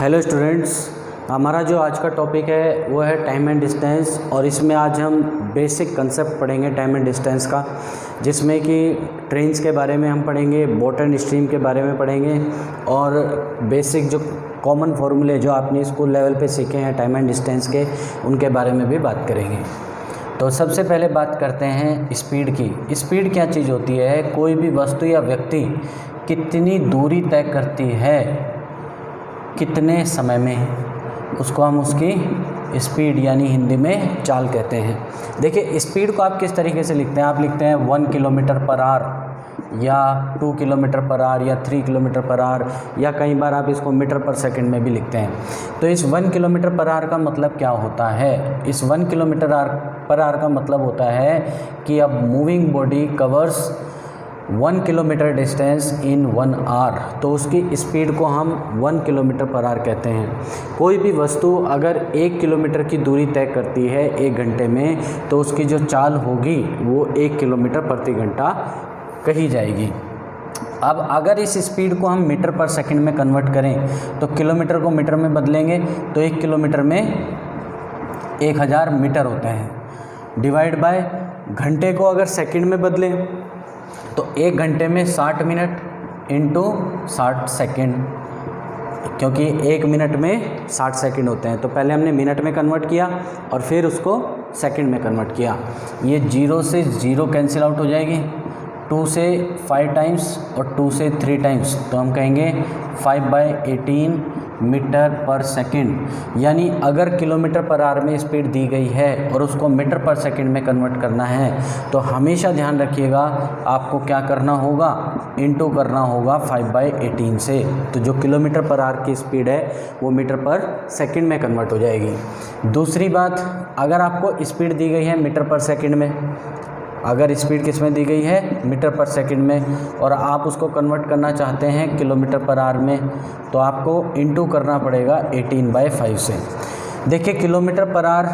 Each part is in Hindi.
हेलो स्टूडेंट्स, हमारा जो आज का टॉपिक है वो है टाइम एंड डिस्टेंस। और इसमें आज हम बेसिक कंसेप्ट पढ़ेंगे टाइम एंड डिस्टेंस का, जिसमें कि ट्रेन्स के बारे में हम पढ़ेंगे, बोट एंड स्ट्रीम के बारे में पढ़ेंगे और बेसिक जो कॉमन फार्मूले जो आपने स्कूल लेवल पे सीखे हैं टाइम एंड डिस्टेंस के, उनके बारे में भी बात करेंगे। तो सबसे पहले बात करते हैं स्पीड की। स्पीड क्या चीज़ होती है? कोई भी वस्तु या व्यक्ति कितनी दूरी तय करती है कितने समय में, उसको हम उसकी स्पीड यानी हिंदी में चाल कहते हैं। देखिए, स्पीड को आप किस तरीके से लिखते हैं? आप लिखते हैं 1 किलोमीटर पर आवर या 2 किलोमीटर पर आवर या 3 किलोमीटर पर आवर, या कई बार आप इसको मीटर पर सेकंड में भी लिखते हैं। तो इस 1 किलोमीटर पर आवर का मतलब क्या होता है? इस 1 किलोमीटर पर आवर का मतलब होता है कि अब moving body covers 1 kilometre distance in 1 hour, तो उसकी स्पीड को हम 1 किलोमीटर पर आवर कहते हैं। कोई भी वस्तु अगर 1 किलोमीटर की दूरी तय करती है 1 घंटे में, तो उसकी जो चाल होगी वो 1 किलोमीटर प्रति घंटा कही जाएगी। अब अगर इस स्पीड को हम मीटर पर सेकंड में कन्वर्ट करें तो किलोमीटर को मीटर में बदलेंगे तो 1 किलोमीटर में 1000 मीटर होते हैं। डिवाइड बाय घंटे को अगर सेकंड में बदलें तो 1 घंटे में 60 मिनट इंटू 60 सेकेंड, क्योंकि 1 मिनट में 60 सेकंड होते हैं। तो पहले हमने मिनट में कन्वर्ट किया और फिर उसको सेकंड में कन्वर्ट किया। ये 0 से 0 कैंसिल आउट हो जाएगी, 2 से 5 टाइम्स और 2 से 3 टाइम्स, तो हम कहेंगे 5/18 मीटर पर सेकंड। यानी अगर किलोमीटर पर आवर में स्पीड दी गई है और उसको मीटर पर सेकंड में कन्वर्ट करना है, तो हमेशा ध्यान रखिएगा आपको क्या करना होगा, इनटू करना होगा 5/18 से। तो जो किलोमीटर पर आवर की स्पीड है वो मीटर पर सेकंड में कन्वर्ट हो जाएगी। दूसरी बात, अगर आपको स्पीड दी गई है मीटर पर सेकंड में, अगर स्पीड किस में दी गई है? मीटर पर सेकंड में, और आप उसको कन्वर्ट करना चाहते हैं किलोमीटर पर आवर में, तो आपको इनटू करना पड़ेगा 18/5 से। देखिए, किलोमीटर पर आवर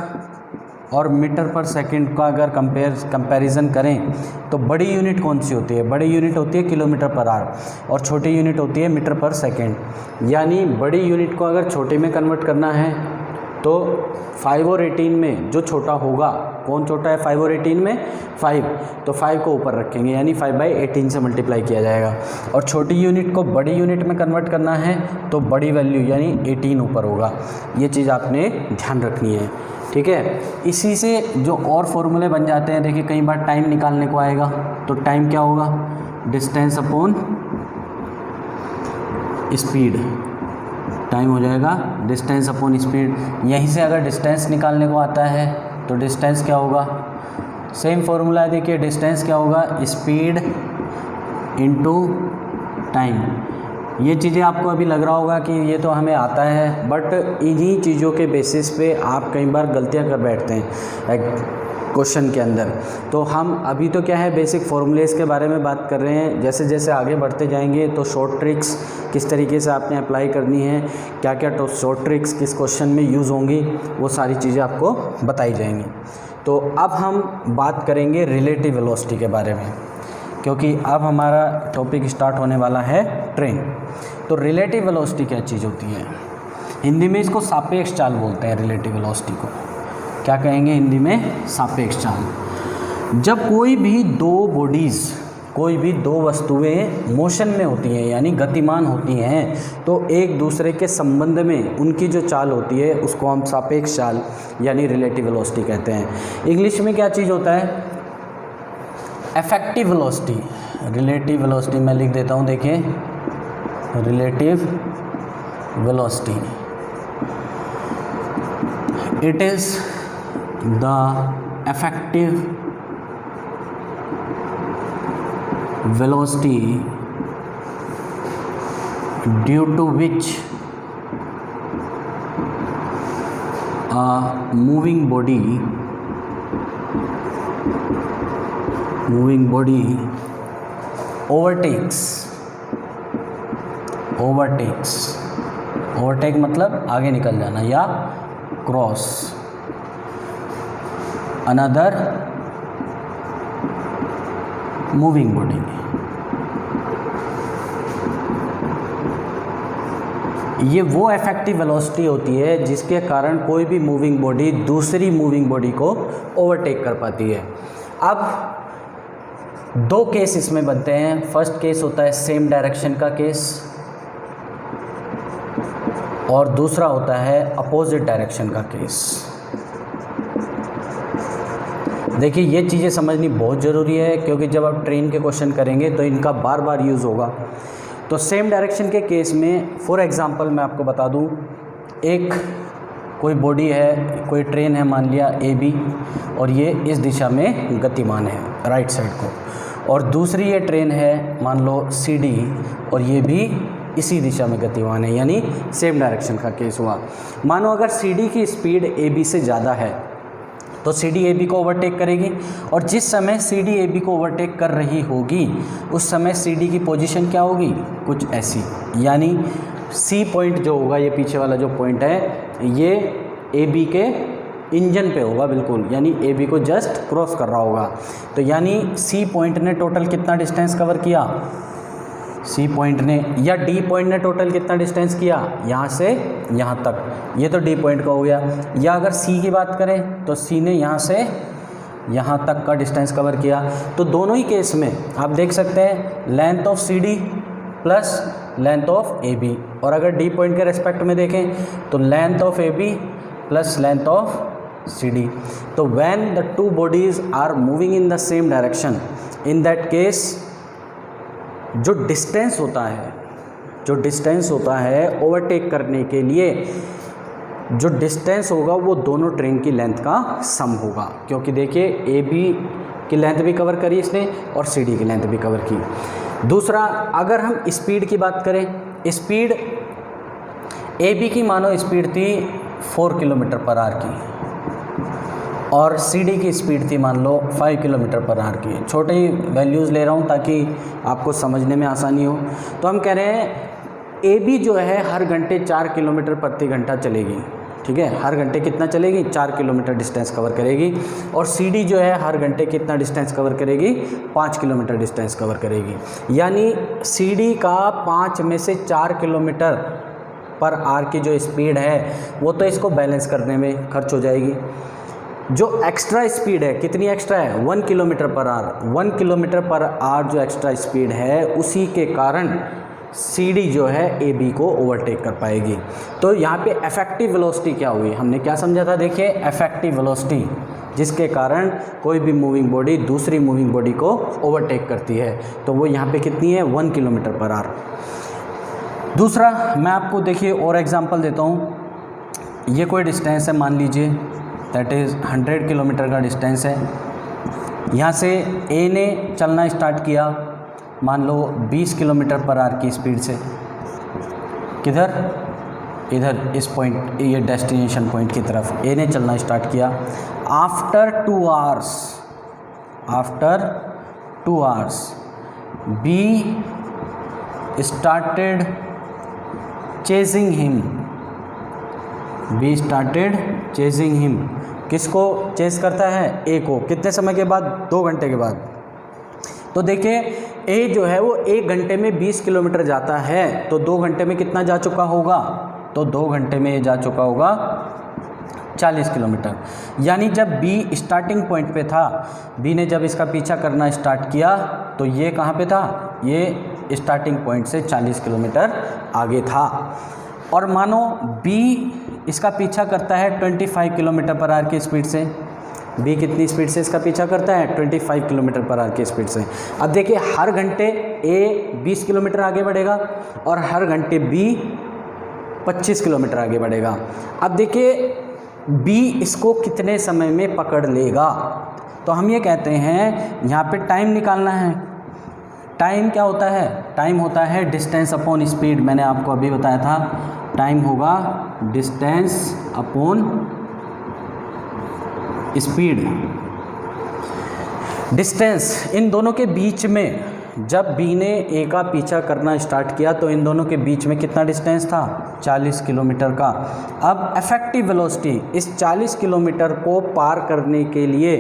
और मीटर पर सेकंड का अगर कंपैरिजन करें तो बड़ी यूनिट कौन सी होती है? बड़ी यूनिट होती है किलोमीटर पर आवर और छोटी यूनिट होती है मीटर पर सेकंड। यानी बड़ी यूनिट को अगर छोटे में कन्वर्ट करना है तो 5 और 18 में जो छोटा होगा, कौन छोटा है 5 और 18 में? 5, तो 5 को ऊपर रखेंगे यानी 5/18 से मल्टीप्लाई किया जाएगा। और छोटी यूनिट को बड़ी यूनिट में कन्वर्ट करना है तो बड़ी वैल्यू यानी 18 ऊपर होगा। ये चीज़ आपने ध्यान रखनी है, ठीक है। इसी से जो और फॉर्मूले बन जाते हैं, देखिए कई बार टाइम निकालने को आएगा, तो टाइम क्या होगा? Distance upon speed. टाइम हो जाएगा डिस्टेंस अपॉन स्पीड। यहीं से अगर डिस्टेंस निकालने को आता है तो डिस्टेंस क्या होगा? सेम फॉर्मूला है, देखिए डिस्टेंस क्या होगा? Speed into time. ये चीज़ें आपको अभी लग रहा होगा कि ये तो हमें आता है, बट इन्हीं चीज़ों के बेसिस पे आप कई बार गलतियां कर बैठते हैं क्वेश्चन के अंदर। तो हम अभी तो क्या है, बेसिक फॉर्मूलेस के बारे में बात कर रहे हैं। जैसे जैसे आगे बढ़ते जाएंगे तो शॉर्ट ट्रिक्स किस तरीके से आपने अप्लाई करनी है, क्या क्या तो शॉर्ट ट्रिक्स किस क्वेश्चन में यूज़ होंगी, वो सारी चीज़ें आपको बताई जाएंगी। तो अब हम बात करेंगे रिलेटिव वेलोसिटी के बारे में, क्योंकि अब हमारा टॉपिक स्टार्ट होने वाला है ट्रेन। तो रिलेटिव वेलोसिटी क्या चीज़ होती है? हिंदी में इसको सापेक्ष चाल बोलते हैं। रिलेटिव वेलोसिटी को क्या कहेंगे हिंदी में? सापेक्ष चाल। जब कोई भी दो वस्तुएं मोशन में होती हैं यानी गतिमान होती हैं, तो एक दूसरे के संबंध में उनकी जो चाल होती है उसको हम सापेक्ष चाल यानी रिलेटिव वेलोसिटी कहते हैं। इंग्लिश में क्या चीज़ होता है? Effective velocity. रिलेटिव वेलोसिटी मैं लिख देता हूँ, देखिए relative velocity, it is the effective velocity due to which a moving body overtake मतलब आगे निकल जाना, या क्रॉस अनदर मूविंग बॉडी। ये वो इफेक्टिव वेलोसिटी होती है जिसके कारण कोई भी मूविंग बॉडी दूसरी मूविंग बॉडी को ओवरटेक कर पाती है। अब दो केस इसमें बनते हैं। फर्स्ट केस होता है सेम डायरेक्शन का केस और दूसरा होता है अपोजिट डायरेक्शन का केस। देखिए ये चीज़ें समझनी बहुत ज़रूरी है क्योंकि जब आप ट्रेन के क्वेश्चन करेंगे तो इनका बार बार यूज़ होगा। तो सेम डायरेक्शन के केस में फॉर एग्ज़ाम्पल मैं आपको बता दूं, एक कोई बॉडी है, कोई ट्रेन है मान लिया AB और ये इस दिशा में गतिमान है राइट साइड को, और दूसरी ये ट्रेन है मान लो CD और ये भी इसी दिशा में गतिमान है, यानी सेम डायरेक्शन का केस हुआ। मानो अगर CD की स्पीड AB से ज़्यादा है तो CD AB को ओवरटेक करेगी और जिस समय CD AB को ओवरटेक कर रही होगी उस समय CD की पोजीशन क्या होगी, कुछ ऐसी, यानी C पॉइंट जो होगा, ये पीछे वाला जो पॉइंट है ये AB के इंजन पे होगा बिल्कुल, यानी AB को जस्ट क्रॉस कर रहा होगा। तो यानी C पॉइंट ने टोटल कितना डिस्टेंस कवर किया, C पॉइंट ने या D पॉइंट ने टोटल कितना डिस्टेंस किया, यहाँ से यहाँ तक, ये तो D पॉइंट का हो गया। या अगर C की बात करें तो C ने यहाँ से यहाँ तक का डिस्टेंस कवर किया। तो दोनों ही केस में आप देख सकते हैं length of CD plus length of AB, और अगर D पॉइंट के रेस्पेक्ट में देखें तो length of AB plus length of CD। तो when the two bodies are moving in the same direction, in that case जो डिस्टेंस होता है ओवरटेक करने के लिए, जो डिस्टेंस होगा वो दोनों ट्रेन की लेंथ का सम होगा। क्योंकि देखिए AB की लेंथ भी कवर करी इसने और CD की लेंथ भी कवर की। दूसरा, अगर हम स्पीड की बात करें, स्पीड AB की मानो स्पीड थी 4 किलोमीटर पर आवर की और CD की स्पीड थी मान लो 5 किलोमीटर पर आवर की। छोटे ही वैल्यूज़ ले रहा हूँ ताकि आपको समझने में आसानी हो। तो हम कह रहे हैं AB जो है हर घंटे 4 किलोमीटर प्रति घंटा चलेगी, ठीक है, हर घंटे कितना चलेगी, 4 किलोमीटर डिस्टेंस कवर करेगी। और CD जो है हर घंटे कितना डिस्टेंस कवर करेगी, 5 किलोमीटर डिस्टेंस कवर करेगी। यानी CD का 5 में से 4 किलोमीटर पर आवर की जो स्पीड है वो तो इसको बैलेंस करने में खर्च हो जाएगी। जो एक्स्ट्रा स्पीड है, कितनी एक्स्ट्रा है, 1 kilometre per hour, 1 kilometre per hour जो एक्स्ट्रा स्पीड है उसी के कारण CD जो है AB को ओवरटेक कर पाएगी। तो यहाँ पे इफेक्टिव वेलोसिटी क्या हुई, हमने क्या समझा था, देखिए इफेक्टिव वेलोसिटी जिसके कारण कोई भी मूविंग बॉडी दूसरी मूविंग बॉडी को ओवरटेक करती है, तो वो यहाँ पे कितनी है, 1 किलोमीटर पर आवर। दूसरा मैं आपको देखिए और एग्जांपल देता हूँ। ये कोई डिस्टेंस है मान लीजिए, दैट इज़ 100 किलोमीटर का डिस्टेंस है। यहाँ से A ने चलना स्टार्ट किया मान लो 20 किलोमीटर पर आवर की स्पीड से, किधर, इधर इस पॉइंट, ये डेस्टिनेशन पॉइंट की तरफ A ने चलना स्टार्ट किया। After 2 hours B started chasing him. किसको चेस करता है, A को, कितने समय के बाद, 2 घंटे के बाद। तो देखिए A जो है वो 1 घंटे में 20 किलोमीटर जाता है, तो 2 घंटे में कितना जा चुका होगा, तो 2 घंटे में ये जा चुका होगा 40 किलोमीटर। यानी जब B स्टार्टिंग पॉइंट पे था, B ने जब इसका पीछा करना स्टार्ट किया तो ये कहाँ पे था, ये स्टार्टिंग पॉइंट से 40 किलोमीटर आगे था। और मानो B इसका पीछा करता है 25 किलोमीटर पर आवर की स्पीड से। B कितनी स्पीड से इसका पीछा करता है, 25 किलोमीटर पर आवर की स्पीड से। अब देखिए हर घंटे A 20 किलोमीटर आगे बढ़ेगा और हर घंटे B 25 किलोमीटर आगे बढ़ेगा। अब देखिए B इसको कितने समय में पकड़ लेगा, तो हम ये कहते हैं यहाँ पे टाइम निकालना है। टाइम क्या होता है, टाइम होता है डिस्टेंस अपॉन स्पीड। मैंने आपको अभी बताया था टाइम होगा distance upon speed. Distance in दोनों के बीच में, जब B ने A का पीछा करना स्टार्ट किया तो इन दोनों के बीच में कितना डिस्टेंस था, 40 किलोमीटर का। अब इफेक्टिव वेलोसिटी, इस 40 किलोमीटर को पार करने के लिए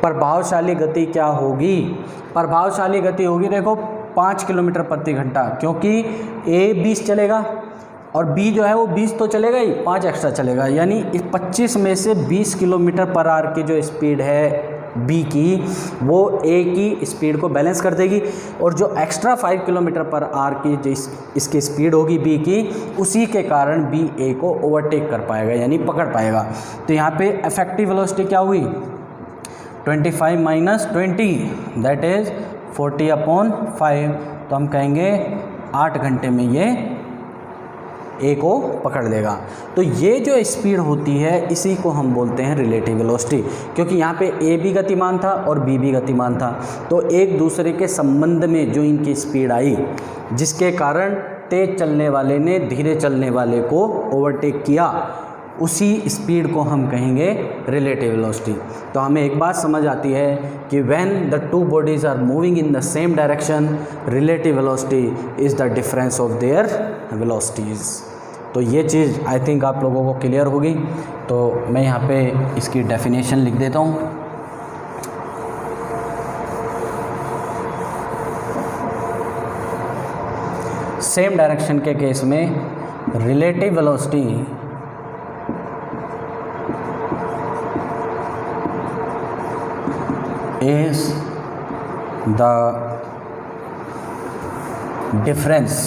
प्रभावशाली गति क्या होगी, प्रभावशाली गति होगी देखो 5 किलोमीटर प्रति घंटा, क्योंकि A 20 चलेगा और बी जो है वो 20 तो चलेगा ही, 5 एक्स्ट्रा चलेगा, यानी इस 25 में से 20 किलोमीटर पर आवर की जो स्पीड है बी की, वो ए की स्पीड को बैलेंस कर देगी, और जो एक्स्ट्रा 5 किलोमीटर पर आवर की जो इसकी स्पीड होगी बी की, उसी के कारण बी ए को ओवरटेक कर पाएगा, यानी पकड़ पाएगा। तो यहाँ पे इफेक्टिव वेलोसिटी क्या हुई, 25 माइनस 20 दैट इज़ 40/5। तो हम कहेंगे 8 घंटे में ये ए को पकड़ लेगा। तो ये जो स्पीड होती है इसी को हम बोलते हैं रिलेटिव वेलोसिटी, क्योंकि यहाँ पे ए भी गतिमान था और बी भी गतिमान था, तो एक दूसरे के संबंध में जो इनकी स्पीड आई, जिसके कारण तेज चलने वाले ने धीरे चलने वाले को ओवरटेक किया, उसी स्पीड को हम कहेंगे रिलेटिव वेलोसिटी। तो हमें एक बात समझ आती है कि when the two bodies are moving in the same direction, relative velocity is the difference of their velocities. तो ये चीज़ आई थिंक आप लोगों को क्लियर होगी। तो मैं यहाँ पे इसकी डेफिनेशन लिख देता हूँ। सेम डायरेक्शन के केस में relative velocity is the difference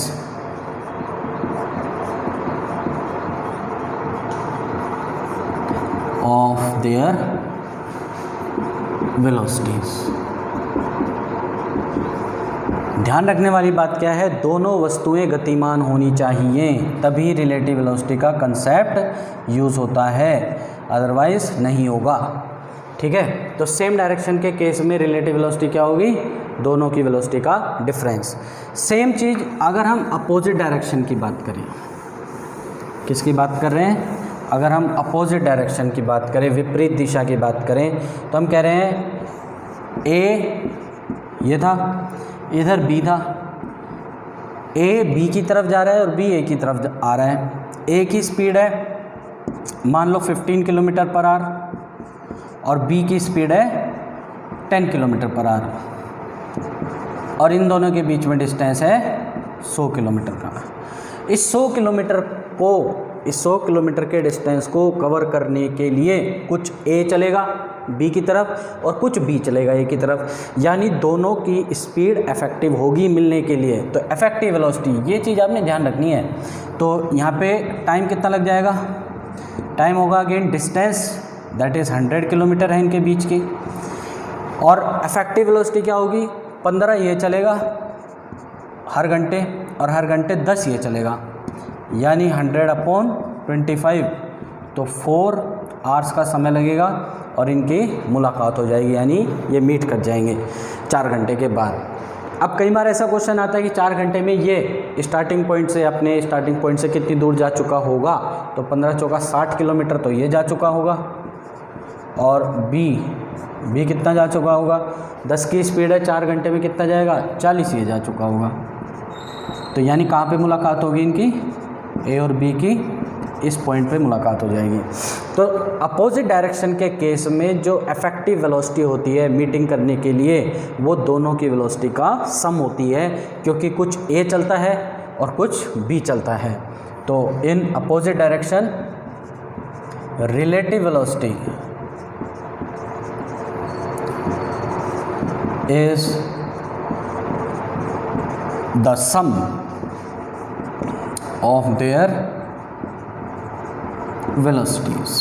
of their velocities। ध्यान रखने वाली बात क्या है, दोनों वस्तुएं गतिमान होनी चाहिए, तभी रिलेटिव वेलोसिटी का कंसेप्ट यूज़ होता है, अदरवाइज नहीं होगा। ठीक है, तो सेम डायरेक्शन के केस में रिलेटिव वेलोसिटी क्या होगी, दोनों की वेलोसिटी का डिफरेंस। सेम चीज़ अगर हम अपोजिट डायरेक्शन की बात करें, किसकी बात कर रहे हैं, अगर हम अपोजिट डायरेक्शन की बात करें, विपरीत दिशा की बात करें, तो हम कह रहे हैं ए ये था, इधर बी था, ए बी की तरफ जा रहा है और बी ए की तरफ आ रहा है। ए की स्पीड है मान लो 15 किलोमीटर पर आवर और बी की स्पीड है 10 किलोमीटर पर आवर, और इन दोनों के बीच में डिस्टेंस है 100 किलोमीटर का। इस 100 किलोमीटर के डिस्टेंस को कवर करने के लिए कुछ ए चलेगा बी की तरफ और कुछ बी चलेगा ए की तरफ, यानी दोनों की स्पीड इफेक्टिव होगी मिलने के लिए। तो इफेक्टिव वेलोसिटी, ये चीज़ आपने ध्यान रखनी है। तो यहाँ पे टाइम कितना लग जाएगा, टाइम होगा again distance that is 100 kilometre है इनके बीच की, और इफेक्टिव वेलोसिटी क्या होगी, 15 ये चलेगा हर घंटे और हर घंटे 10 ये चलेगा, यानी 100/25, तो 4 आवर्स का समय लगेगा और इनकी मुलाकात हो जाएगी, यानी ये मीट कर जाएंगे 4 घंटे के बाद। अब कई बार ऐसा क्वेश्चन आता है कि 4 घंटे में ये स्टार्टिंग पॉइंट से अपने स्टार्टिंग पॉइंट से कितनी दूर जा चुका होगा, तो 15 चौका 60 किलोमीटर तो ये जा चुका होगा, और बी कितना जा चुका होगा, 10 की स्पीड है, 4 घंटे में कितना जाएगा, 40 ये जा चुका होगा। तो यानी कहाँ पे मुलाकात होगी इनकी, ए और बी की इस पॉइंट पे मुलाकात हो जाएगी। तो अपोजिट डायरेक्शन के केस में जो इफेक्टिव वेलोसिटी होती है मीटिंग करने के लिए, वो दोनों की वेलोसिटी का सम होती है, क्योंकि कुछ ए चलता है और कुछ बी चलता है। तो in opposite direction relative velocity is the sum of their velocities।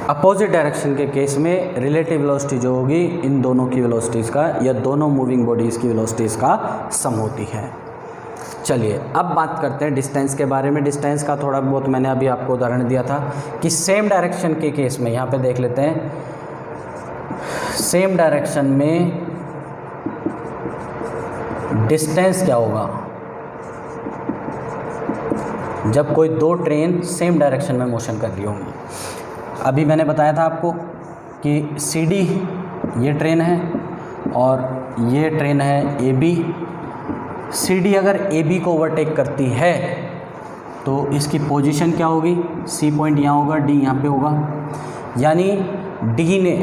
Opposite direction के केस में रिलेटिव वेलोसिटी जो होगी इन दोनों की वेलोसिटीज़ का या दोनों मूविंग बॉडीज़ की वेलोसिटीज़ का सम होती है। चलिए अब बात करते हैं डिस्टेंस के बारे में। डिस्टेंस का थोड़ा बहुत मैंने अभी आपको उदाहरण दिया था कि सेम डायरेक्शन के केस में, यहाँ पे देख लेते हैं, सेम डायरेक्शन में डिस्टेंस क्या होगा जब कोई दो ट्रेन सेम डायरेक्शन में मोशन कर रही होंगी। अभी मैंने बताया था आपको कि CD ये ट्रेन है और ये ट्रेन है AB। CD अगर AB को ओवरटेक करती है तो इसकी पोजीशन क्या होगी, C पॉइंट यहाँ होगा, D यहाँ पे होगा, यानी D ने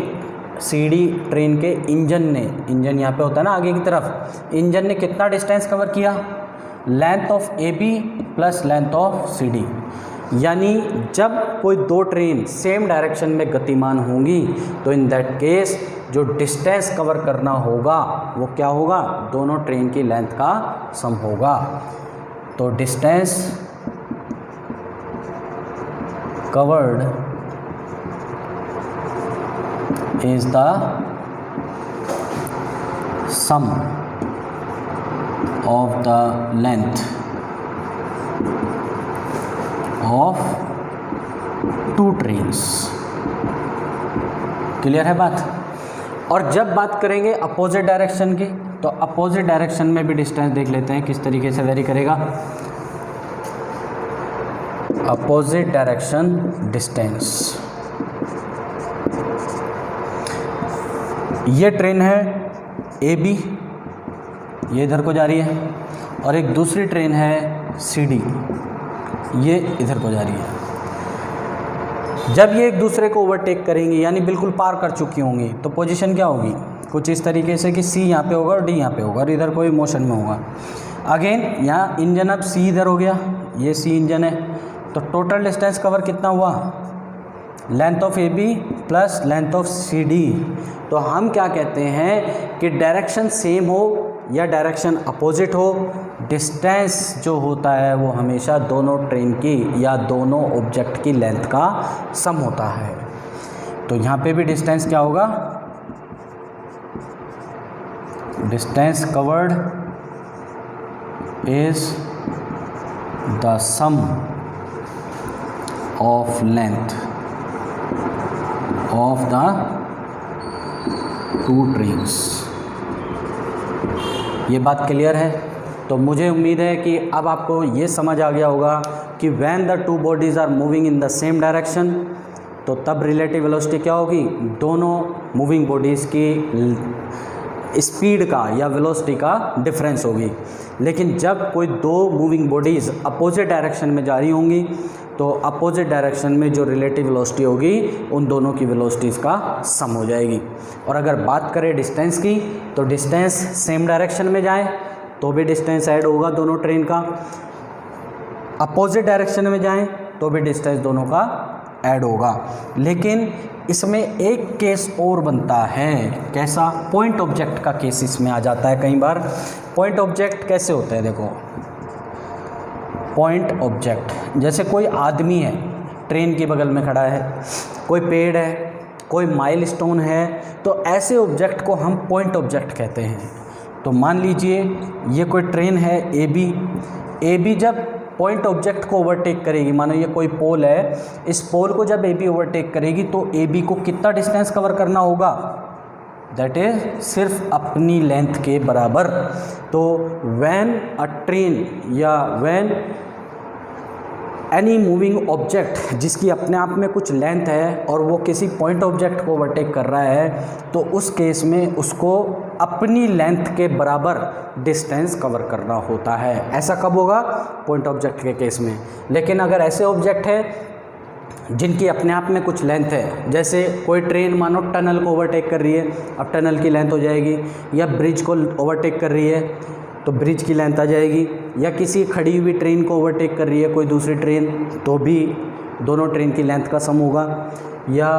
CD ट्रेन के इंजन यहाँ पे होता है ना आगे की तरफ, इंजन ने कितना डिस्टेंस कवर किया, length of A B plus length of C D. यानी जब कोई दो ट्रेन सेम डायरेक्शन में गतिमान होंगी तो इन दैट केस जो डिस्टेंस कवर करना होगा वो क्या होगा, दोनों ट्रेन की लेंथ का सम होगा। तो distance covered is the sum of the length of two trains. Clear है बात। और जब बात करेंगे अपोजिट डायरेक्शन की, तो अपोजिट डायरेक्शन में भी डिस्टेंस देख लेते हैं किस तरीके से वेरी करेगा। अपोजिट डायरेक्शन डिस्टेंस, ये ट्रेन है ए बी, ये इधर को जा रही है, और एक दूसरी ट्रेन है सी डी, ये इधर को जा रही है। जब ये एक दूसरे को ओवरटेक करेंगी यानी बिल्कुल पार कर चुकी होंगी तो पोजीशन क्या होगी, कुछ इस तरीके से कि सी यहाँ पे होगा और डी यहाँ पे होगा और इधर कोई मोशन में होगा। अगेन यहाँ इंजन, अब सी इधर हो गया, ये सी इंजन है, तो टोटल डिस्टेंस कवर कितना हुआ, length of A B plus length of C D. तो हम क्या कहते हैं कि डायरेक्शन सेम हो या डायरेक्शन अपोजिट हो, डिस्टेंस जो होता है वो हमेशा दोनों ट्रेन की या दोनों ऑब्जेक्ट की लेंथ का सम होता है। तो यहाँ पे भी डिस्टेंस क्या होगा, distance covered is the sum of length of the two trains. ये बात क्लियर है। तो मुझे उम्मीद है कि अब आपको ये समझ आ गया होगा कि when the two bodies are moving in the same direction, तो तब रिलेटिव वेलोसिटी क्या होगी, दोनों मूविंग बॉडीज़ की स्पीड का या वेलोसिटी का डिफरेंस होगी। लेकिन जब कोई दो मूविंग बॉडीज़ अपोजिट डायरेक्शन में जा रही होंगी तो अपोजिट डायरेक्शन में जो रिलेटिव वेलोसिटी होगी उन दोनों की वेलोसिटीज़ का सम हो जाएगी। और अगर बात करें डिस्टेंस की, तो डिस्टेंस सेम डायरेक्शन में जाए तो भी डिस्टेंस ऐड होगा दोनों ट्रेन का, अपोजिट डायरेक्शन में जाएं तो भी डिस्टेंस दोनों का ऐड होगा। लेकिन इसमें एक केस और बनता है, कैसा, पॉइंट ऑब्जेक्ट का केस इसमें आ जाता है कई बार। पॉइंट ऑब्जेक्ट कैसे होता है, देखो पॉइंट ऑब्जेक्ट, जैसे कोई आदमी है ट्रेन के बगल में खड़ा है, कोई पेड़ है, कोई माइलस्टोन है, तो ऐसे ऑब्जेक्ट को हम पॉइंट ऑब्जेक्ट कहते हैं। तो मान लीजिए ये कोई ट्रेन है ए बी जब पॉइंट ऑब्जेक्ट को ओवरटेक करेगी, मानो ये कोई पोल है, इस पोल को जब ए बी ओवरटेक करेगी तो ए बी को कितना डिस्टेंस कवर करना होगा, दैट इज सिर्फ अपनी लेंथ के बराबर। तो व्हेन अ ट्रेन या व्हेन एनी मूविंग ऑब्जेक्ट जिसकी अपने आप में कुछ लेंथ है और वो किसी पॉइंट ऑब्जेक्ट को ओवरटेक कर रहा है, तो उस केस में उसको अपनी लेंथ के बराबर डिस्टेंस कवर करना होता है। ऐसा कब होगा, पॉइंट ऑब्जेक्ट के केस में। लेकिन अगर ऐसे ऑब्जेक्ट है जिनकी अपने आप में कुछ लेंथ है, जैसे कोई ट्रेन मानो टनल को ओवरटेक कर रही है, अब टनल की लेंथ हो जाएगी, या ब्रिज को ओवरटेक कर रही है तो ब्रिज की लेंथ आ जाएगी, या किसी खड़ी हुई ट्रेन को ओवरटेक कर रही है कोई दूसरी ट्रेन तो भी दोनों ट्रेन की लेंथ का सम होगा। या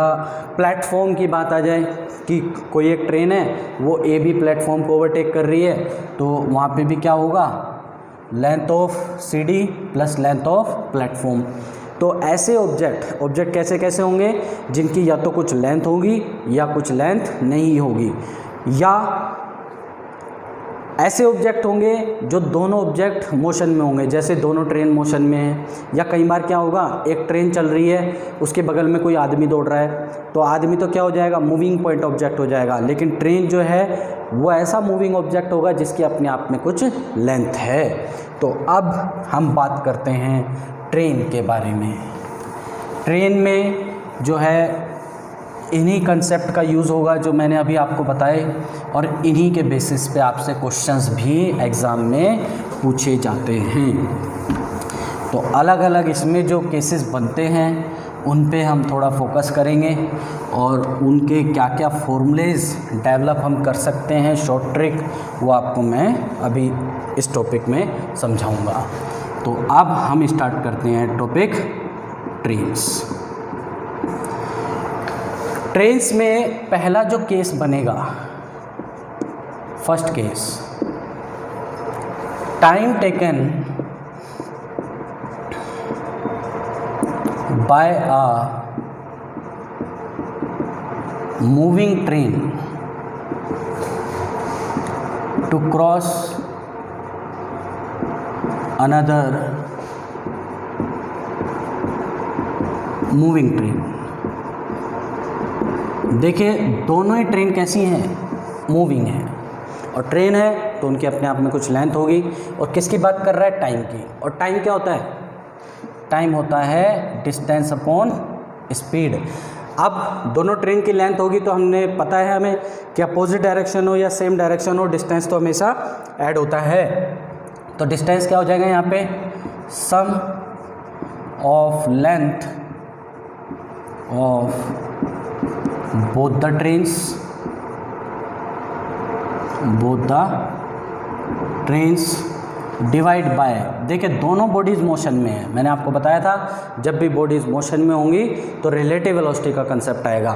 प्लेटफॉर्म की बात आ जाए कि कोई एक ट्रेन है वो ए बी प्लेटफॉर्म को ओवरटेक कर रही है, तो वहाँ पे भी क्या होगा, length of C D plus length of platform. तो ऐसे ऑब्जेक्ट कैसे कैसे होंगे, जिनकी या तो कुछ लेंथ होगी या कुछ लेंथ नहीं होगी, या ऐसे ऑब्जेक्ट होंगे जो दोनों ऑब्जेक्ट मोशन में होंगे, जैसे दोनों ट्रेन मोशन में है। या कई बार क्या होगा, एक ट्रेन चल रही है, उसके बगल में कोई आदमी दौड़ रहा है, तो आदमी तो क्या हो जाएगा, मूविंग पॉइंट ऑब्जेक्ट हो जाएगा। लेकिन ट्रेन जो है वो ऐसा मूविंग ऑब्जेक्ट होगा जिसकी अपने आप में कुछ लेंथ है। तो अब हम बात करते हैं ट्रेन के बारे में। ट्रेन में जो है इन्हीं कंसेप्ट का यूज़ होगा जो मैंने अभी आपको बताए, और इन्हीं के बेसिस पे आपसे क्वेश्चंस भी एग्ज़ाम में पूछे जाते हैं। तो अलग अलग इसमें जो केसेस बनते हैं उन पे हम थोड़ा फोकस करेंगे और उनके क्या क्या फॉर्मूलेज डेवलप हम कर सकते हैं, शॉर्ट ट्रिक, वो आपको मैं अभी इस टॉपिक में समझाऊंगा। तो अब हम स्टार्ट करते हैं टॉपिक ट्रेन्स। ट्रेन्स में पहला जो केस बनेगा, first case, time taken by a moving train to cross another moving train। देखिए दोनों ही ट्रेन कैसी हैं, मूविंग है, और ट्रेन है तो उनकी अपने आप में कुछ लेंथ होगी। और किसकी बात कर रहा है, टाइम की। और टाइम क्या होता है, टाइम होता है डिस्टेंस अपॉन स्पीड। अब दोनों ट्रेन की लेंथ होगी तो हमने पता है हमें कि अपोजिट डायरेक्शन हो या सेम डायरेक्शन हो, डिस्टेंस तो हमेशा ऐड होता है। तो डिस्टेंस क्या हो जाएगा यहाँ पे, sum of length of both the trains divide by, देखिए दोनों बॉडीज़ मोशन में है। मैंने आपको बताया था जब भी बॉडीज़ मोशन में होंगी तो रिलेटिव वेलोसिटी का कंसेप्ट आएगा।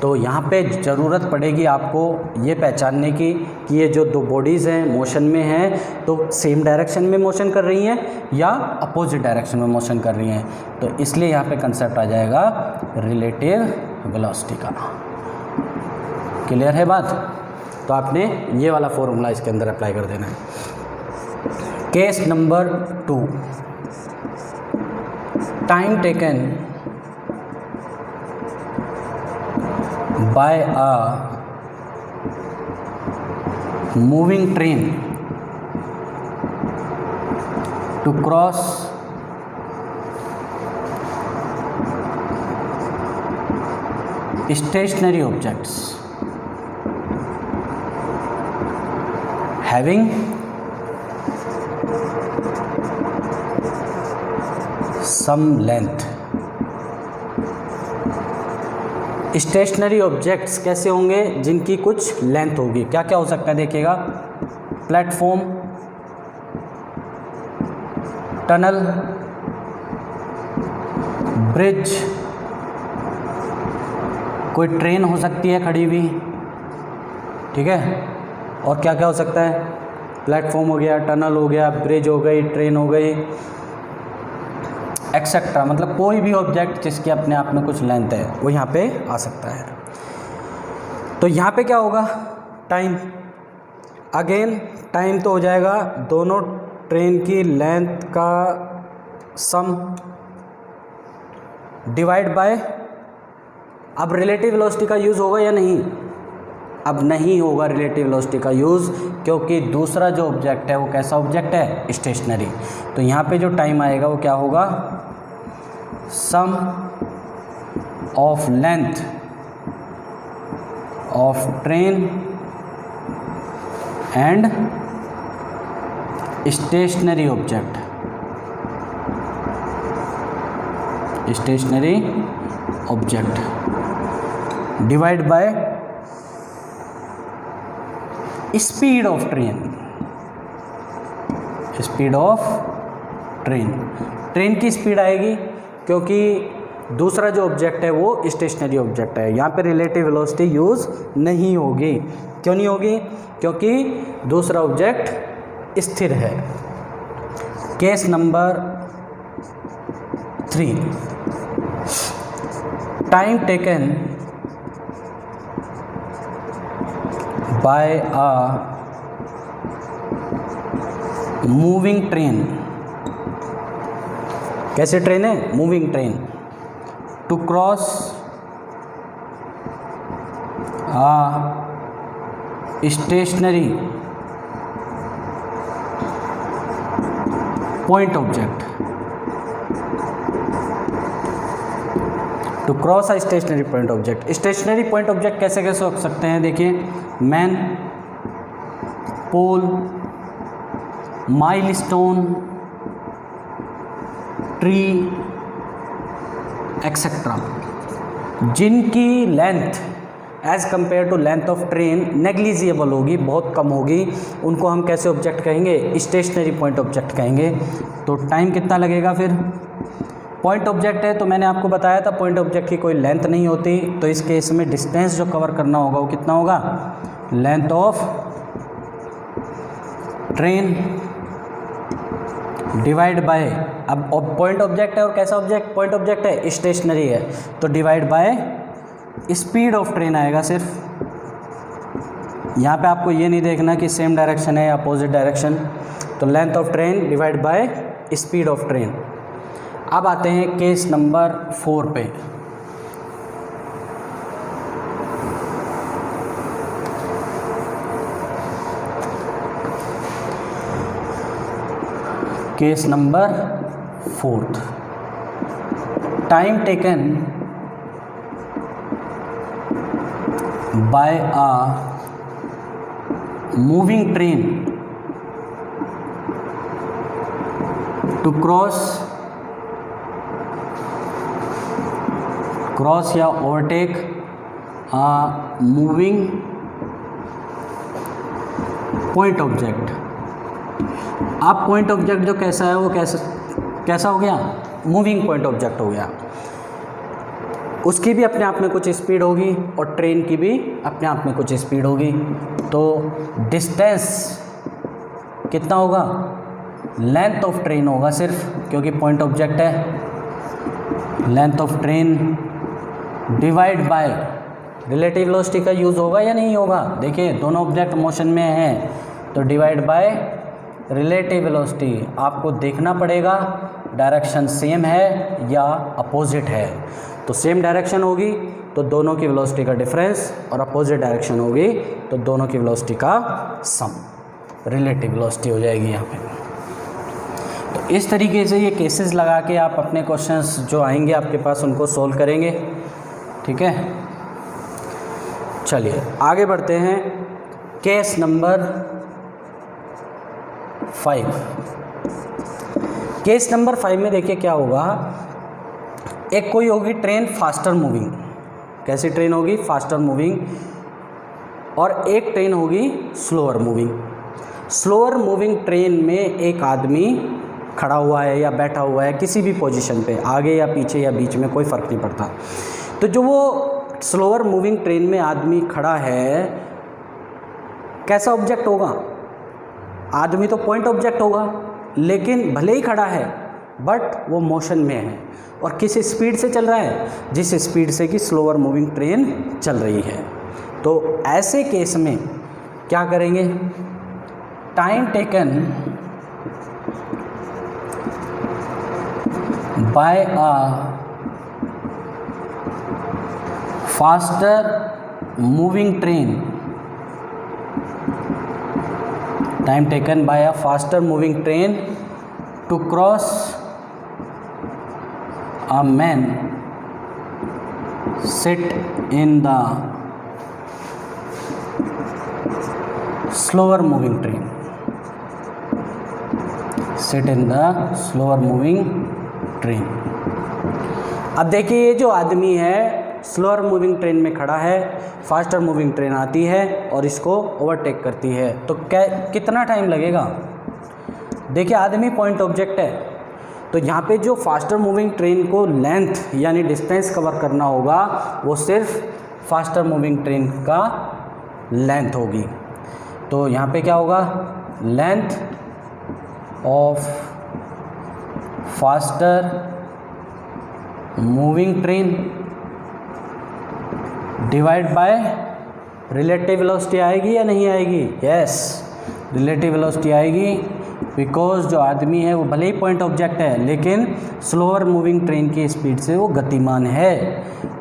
तो यहाँ पे ज़रूरत पड़ेगी आपको ये पहचानने की कि ये जो दो बॉडीज़ हैं मोशन में हैं तो सेम डायरेक्शन में मोशन कर रही हैं या अपोजिट डायरेक्शन में मोशन कर रही हैं। तो इसलिए यहाँ पे कंसेप्ट आ जाएगा रिलेटिव वेलोसिटी का। क्लियर है बात? तो आपने ये वाला फॉर्मूला इसके अंदर अप्लाई कर देना है। Case number 2, time taken by a moving train to cross stationary objects having some length. Stationary objects कैसे होंगे, जिनकी कुछ लेंथ होगी। क्या क्या हो सकता है देखिएगा, प्लेटफॉर्म, टनल, ब्रिज, कोई ट्रेन हो सकती है खड़ी हुई, ठीक है। और क्या क्या हो सकता है, प्लेटफॉर्म हो गया, टनल हो गया, ब्रिज हो गई, ट्रेन हो गई, एक्सेट्रा। मतलब कोई भी ऑब्जेक्ट जिसके अपने आप में कुछ लेंथ है वो यहाँ पे आ सकता है। तो यहाँ पे क्या होगा, टाइम, अगेन टाइम तो हो जाएगा दोनों ट्रेन की लेंथ का सम डिवाइड बाय, अब रिलेटिव वेलोसिटी का यूज़ होगा या नहीं, अब नहीं होगा रिलेटिव वेलोसिटी का यूज़, क्योंकि दूसरा जो ऑब्जेक्ट है वो कैसा ऑब्जेक्ट है, स्टेशनरी। तो यहाँ पे जो टाइम आएगा वो क्या होगा, sum of length of train and stationary object, divide by speed of train. Train की स्पीड आएगी क्योंकि दूसरा जो ऑब्जेक्ट है वो स्टेशनरी ऑब्जेक्ट है, यहाँ पे रिलेटिव वेलोसिटी यूज़ नहीं होगी। क्यों नहीं होगी, क्योंकि दूसरा ऑब्जेक्ट स्थिर है। Case number 3, time taken by a moving train. कैसे ट्रेन है, moving train, to cross stationary point object, to cross a stationary point object. Stationary point object कैसे कैसे हो सकते हैं, देखिए, man, pole, milestone, tree, etcetera, जिनकी length as compare to length of train negligible होगी, बहुत कम होगी, उनको हम कैसे ऑब्जेक्ट कहेंगे? स्टेशनरी पॉइंट ऑब्जेक्ट कहेंगे। तो टाइम कितना लगेगा फिर? पॉइंट ऑब्जेक्ट है तो मैंने आपको बताया था पॉइंट ऑब्जेक्ट की कोई लेंथ नहीं होती, तो इस केस में डिस्टेंस जो कवर करना होगा वो कितना होगा? Length of train divide by, अब पॉइंट ऑब्जेक्ट है और कैसा ऑब्जेक्ट? पॉइंट ऑब्जेक्ट है, स्टेशनरी है, तो divide by speed of train आएगा सिर्फ। यहाँ पे आपको ये नहीं देखना कि सेम डायरेक्शन है या अपोजिट डायरेक्शन, तो length of train divide by speed of train. अब आते हैं केस नंबर 4 पे। Case number 4, time taken by a moving train to cross या overtake a moving point object। अब पॉइंट ऑब्जेक्ट जो कैसा है वो कैसा हो गया? मूविंग पॉइंट ऑब्जेक्ट हो गया। उसकी भी अपने आप में कुछ स्पीड होगी और ट्रेन की भी अपने आप में कुछ स्पीड होगी, तो डिस्टेंस कितना होगा? लेंथ ऑफ ट्रेन होगा सिर्फ, क्योंकि पॉइंट ऑब्जेक्ट है। Length of train divide by relative velocity का यूज़ होगा या नहीं होगा? देखिए दोनों ऑब्जेक्ट मोशन में हैं, तो डिवाइड बाय रिलेटिव वेलोसिटी। आपको देखना पड़ेगा डायरेक्शन सेम है या अपोजिट है, तो सेम डायरेक्शन होगी तो दोनों की वेलोसिटी का डिफरेंस, और अपोजिट डायरेक्शन होगी तो दोनों की वेलोसिटी का सम, रिलेटिव वेलोसिटी हो जाएगी यहाँ पे। तो इस तरीके से ये केसेस लगा के आप अपने क्वेश्चंस जो आएंगे आपके पास उनको सोल्व करेंगे, ठीक है। चलिए आगे बढ़ते हैं। Case number 5। केस नंबर 5 में देखिए क्या होगा। एक कोई होगी ट्रेन फास्टर मूविंग, कैसी ट्रेन होगी? फास्टर मूविंग, और एक ट्रेन होगी slower moving. Slower moving train में एक आदमी खड़ा हुआ है या बैठा हुआ है किसी भी पोजीशन पे, आगे या पीछे या बीच में, कोई फ़र्क नहीं पड़ता। तो जो वो स्लोअर मूविंग ट्रेन में आदमी खड़ा है, कैसा ऑब्जेक्ट होगा? आदमी तो पॉइंट ऑब्जेक्ट होगा, लेकिन भले ही खड़ा है बट वो मोशन में है, और किस स्पीड से चल रहा है? जिस स्पीड से कि स्लोअर मूविंग ट्रेन चल रही है। तो ऐसे केस में क्या करेंगे? Time taken by a faster moving train, time taken by a faster moving train to cross a man sit in the slower moving train, sit in the slower moving train। अब देखिए ये जो आदमी है स्लोअर मूविंग ट्रेन में खड़ा है, फास्टर मूविंग ट्रेन आती है और इसको ओवरटेक करती है, तो कितना टाइम लगेगा? देखिए आदमी पॉइंट ऑब्जेक्ट है, तो यहाँ पे जो फास्टर मूविंग ट्रेन को लेंथ यानी डिस्टेंस कवर करना होगा वो सिर्फ फास्टर मूविंग ट्रेन का लेंथ होगी। तो यहाँ पे क्या होगा? Length of faster moving train divide by relative velocity आएगी या नहीं आएगी? यस, रिलेटिव वेलोसिटी आएगी, बिकॉज जो आदमी है वो भले ही पॉइंट ऑब्जेक्ट है लेकिन स्लोअर मूविंग ट्रेन की स्पीड से वो गतिमान है।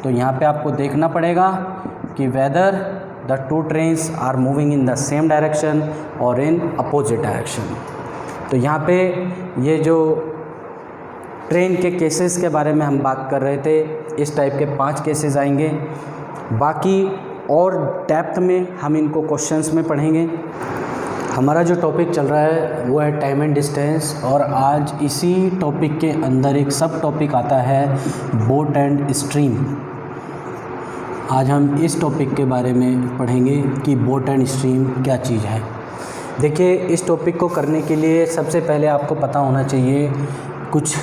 तो यहाँ पे आपको देखना पड़ेगा कि whether the two trains are moving in the same direction और इन अपोजिट डायरेक्शन। तो यहाँ पे ये जो ट्रेन के केसेस के बारे में हम बात कर रहे थे, इस टाइप के 5 केसेस आएंगे। बाकी और डेप्थ में हम इनको क्वेश्चंस में पढ़ेंगे। हमारा जो टॉपिक चल रहा है वो है टाइम एंड डिस्टेंस, और आज इसी टॉपिक के अंदर एक सब टॉपिक आता है बोट एंड स्ट्रीम। आज हम इस टॉपिक के बारे में पढ़ेंगे कि बोट एंड स्ट्रीम क्या चीज़ है। देखिए, इस टॉपिक को करने के लिए सबसे पहले आपको पता होना चाहिए कुछ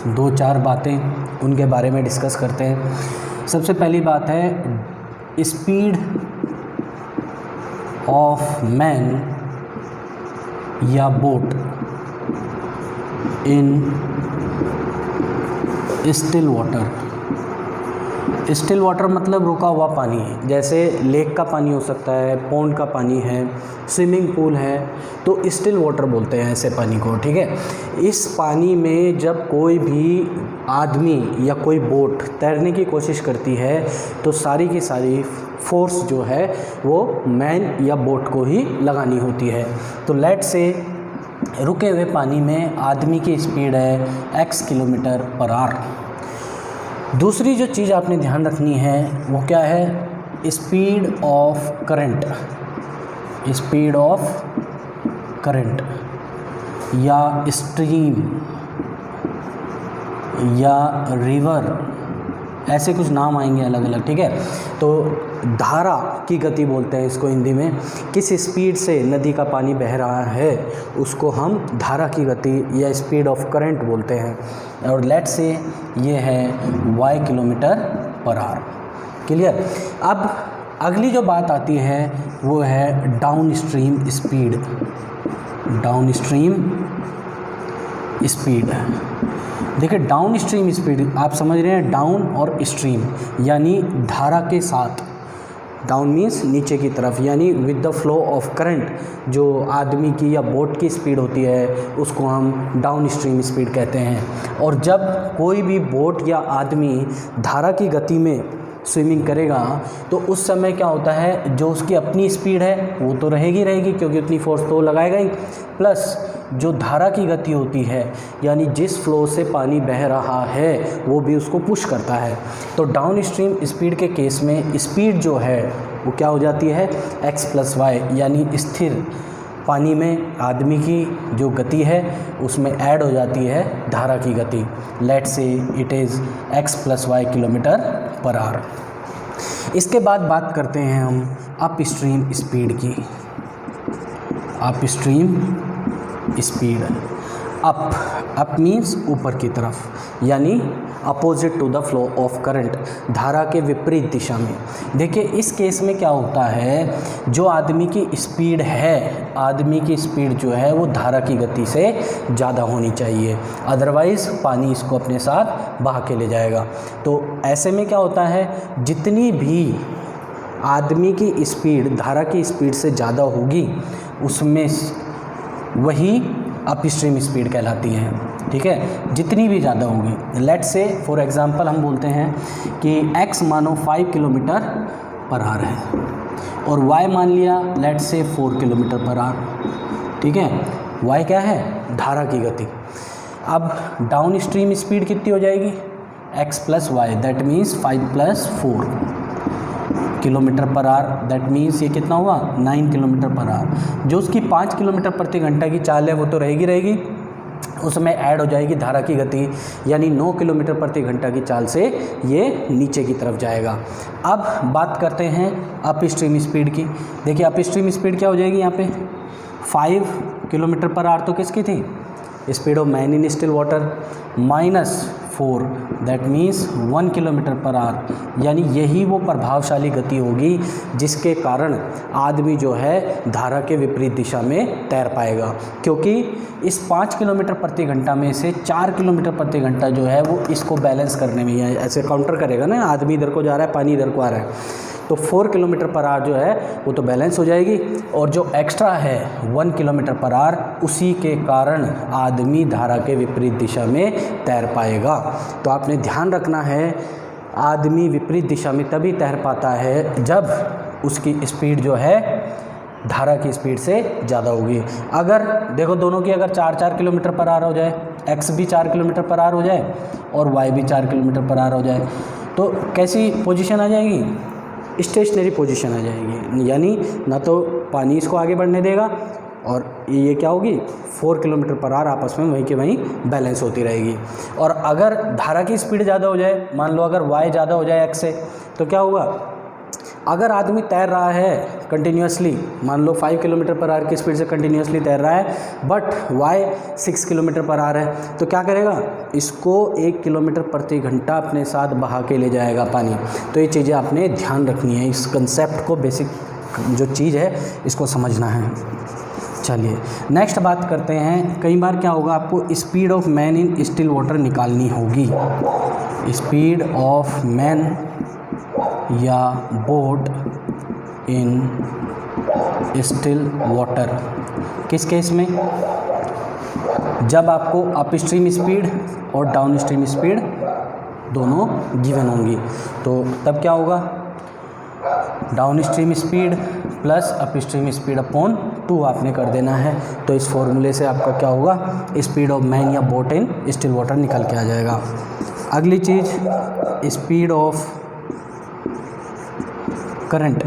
2-4 बातें, उनके बारे में डिस्कस करते हैं। सबसे पहली बात है स्पीड ऑफ मैन या boat in still water. Still water मतलब रुका हुआ पानी है, जैसे लेक का पानी हो सकता है, पॉन्ड का पानी है, स्विमिंग पूल है, तो स्टिल वाटर बोलते हैं ऐसे पानी को। ठीक है, इस पानी में जब कोई भी आदमी या कोई बोट तैरने की कोशिश करती है तो सारी की सारी फोर्स जो है वो मैन या बोट को ही लगानी होती है। तो लेट से रुके हुए पानी में आदमी की स्पीड है x km/h। दूसरी जो चीज़ आपने ध्यान रखनी है वो क्या है, speed of current. Speed of current या स्ट्रीम या रिवर, ऐसे कुछ नाम आएंगे अलग अलग। ठीक है, तो धारा की गति बोलते हैं इसको हिंदी में। किस स्पीड से नदी का पानी बह रहा है उसको हम धारा की गति या स्पीड ऑफ करंट बोलते हैं। और लेट से ये है y km/h। क्लियर। अब अगली जो बात आती है वो है down stream speed. Down stream speed, देखिए डाउन स्ट्रीम स्पीड आप समझ रहे हैं, डाउन और स्ट्रीम यानी धारा के साथ। डाउन मीन्स नीचे की तरफ, यानी with the flow of current जो आदमी की या बोट की स्पीड होती है उसको हम डाउन स्ट्रीम स्पीड कहते हैं। और जब कोई भी बोट या आदमी धारा की गति में स्विमिंग करेगा तो उस समय क्या होता है, जो उसकी अपनी स्पीड है वो तो रहेगी क्योंकि उतनी फोर्स तो लगाएगा ही, प्लस जो धारा की गति होती है यानी जिस फ्लो से पानी बह रहा है वो भी उसको पुश करता है। तो डाउन स्ट्रीम स्पीड के केस में स्पीड जो है वो क्या हो जाती है x + y, यानी स्थिर पानी में आदमी की जो गति है उसमें ऐड हो जाती है धारा की गति। लेट से it is x + y km/h। इसके बाद बात करते हैं हम अप स्ट्रीम स्पीड की। Upstream speed, up means ऊपर की तरफ, यानी opposite to the flow of current, धारा के विपरीत दिशा में। देखिए इस केस में क्या होता है, जो आदमी की स्पीड है, आदमी की स्पीड जो है वो धारा की गति से ज़्यादा होनी चाहिए, अदरवाइज़ पानी इसको अपने साथ बहा के ले जाएगा। तो ऐसे में क्या होता है, जितनी भी आदमी की स्पीड धारा की स्पीड से ज़्यादा होगी उसमें वही अप स्ट्रीम स्पीड कहलाती है। ठीक है, जितनी भी ज़्यादा होगी। लेट से फॉर एग्जांपल हम बोलते हैं कि x मानो 5 km/h है और y मान लिया लेट से 4 km/h। ठीक है, y क्या है, धारा की गति। अब डाउन स्ट्रीम स्पीड कितनी हो जाएगी, x + y, that means 5 + 4 km/h, that means ये कितना हुआ 9 km/h। जो उसकी 5 km/घंटा की चाल है वो तो रहेगी, उसमें ऐड हो जाएगी धारा की गति, यानी 9 km/घंटा की चाल से ये नीचे की तरफ जाएगा। अब बात करते हैं अप स्ट्रीम स्पीड की। देखिए अप स्ट्रीम स्पीड क्या हो जाएगी, यहाँ पे 5 km/h तो किसकी थी, speed of man in still water, -4 that means 1 km/h, यानी यही वो प्रभावशाली गति होगी जिसके कारण आदमी जो है धारा के विपरीत दिशा में तैर पाएगा। क्योंकि इस 5 km/घंटा में से 4 km/घंटा जो है वो इसको बैलेंस करने में या ऐसे काउंटर करेगा ना, आदमी इधर को जा रहा है, पानी इधर को आ रहा है, तो 4 km/h जो है वो तो बैलेंस हो जाएगी, और जो एक्स्ट्रा है 1 km/h उसी के कारण आदमी धारा के विपरीत दिशा में तैर पाएगा। तो आपने ध्यान रखना है, आदमी विपरीत दिशा में तभी तैर पाता है जब उसकी स्पीड जो है धारा की स्पीड से ज़्यादा होगी। अगर देखो दोनों की अगर 4-4 km/h हो जाए, x भी 4 km/h हो जाए और y भी 4 km/h हो जाए, तो कैसी पोजीशन आ जाएगी, स्टेशनरी पोजीशन आ जाएगी, यानी ना तो पानी इसको आगे बढ़ने देगा और ये क्या होगी 4 किलोमीटर पर आवर आपस में वहीं के वहीं बैलेंस होती रहेगी। और अगर धारा की स्पीड ज़्यादा हो जाए, मान लो अगर y ज़्यादा हो जाए x से, तो क्या होगा, अगर आदमी तैर रहा है कंटिन्यूसली, मान लो 5 किलोमीटर पर आवर की स्पीड से कंटिन्यूसली तैर रहा है, but y 6 kilometre per hour है, तो क्या करेगा, इसको 1 किलोमीटर प्रति घंटा अपने साथ बहा के ले जाएगा पानी। तो ये चीज़ें आपने ध्यान रखनी है, इस कंसेप्ट को, बेसिक जो चीज़ है इसको समझना है। चलिए नेक्स्ट बात करते हैं। कई बार क्या होगा, आपको speed of man in still water निकालनी होगी। स्पीड ऑफ मैन या बोट इन स्टिल वाटर, किस केस में, जब आपको अप स्ट्रीम स्पीड और डाउन स्ट्रीम स्पीड दोनों गिवन होंगी, तो तब क्या होगा, down stream speed plus up stream speed upon 2 आपने कर देना है। तो इस फॉर्मूले से आपका क्या होगा, स्पीड ऑफ मैन या बोट इन स्टिल वाटर निकल के आ जाएगा। अगली चीज़, स्पीड ऑफ करंट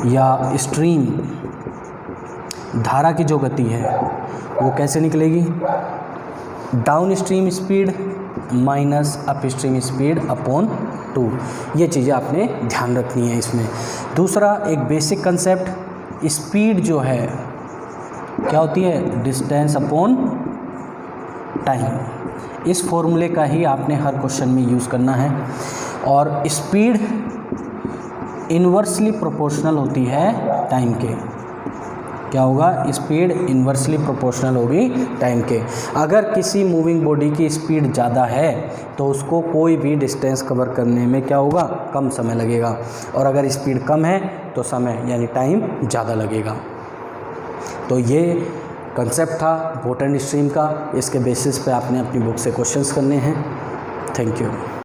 या स्ट्रीम, धारा की जो गति है वो कैसे निकलेगी, down stream speed minus up stream speed upon 2। ये चीज़ें आपने ध्यान रखनी है इसमें। दूसरा एक बेसिक कंसेप्ट, स्पीड जो है क्या होती है, डिस्टेंस अपॉन टाइम। इस फॉर्मूले का ही आपने हर क्वेश्चन में यूज़ करना है। और स्पीड इन्वर्सली प्रोपोर्शनल होती है टाइम के। क्या होगा, स्पीड इन्वर्सली प्रोपोर्शनल होगी टाइम के। अगर किसी मूविंग बॉडी की स्पीड ज़्यादा है तो उसको कोई भी डिस्टेंस कवर करने में क्या होगा, कम समय लगेगा, और अगर स्पीड कम है तो समय यानी टाइम ज़्यादा लगेगा। तो ये कंसेप्ट था बोट एंड स्ट्रीम का। इसके बेसिस पे आपने अपनी बुक से क्वेश्चंस करने हैं। Thank you.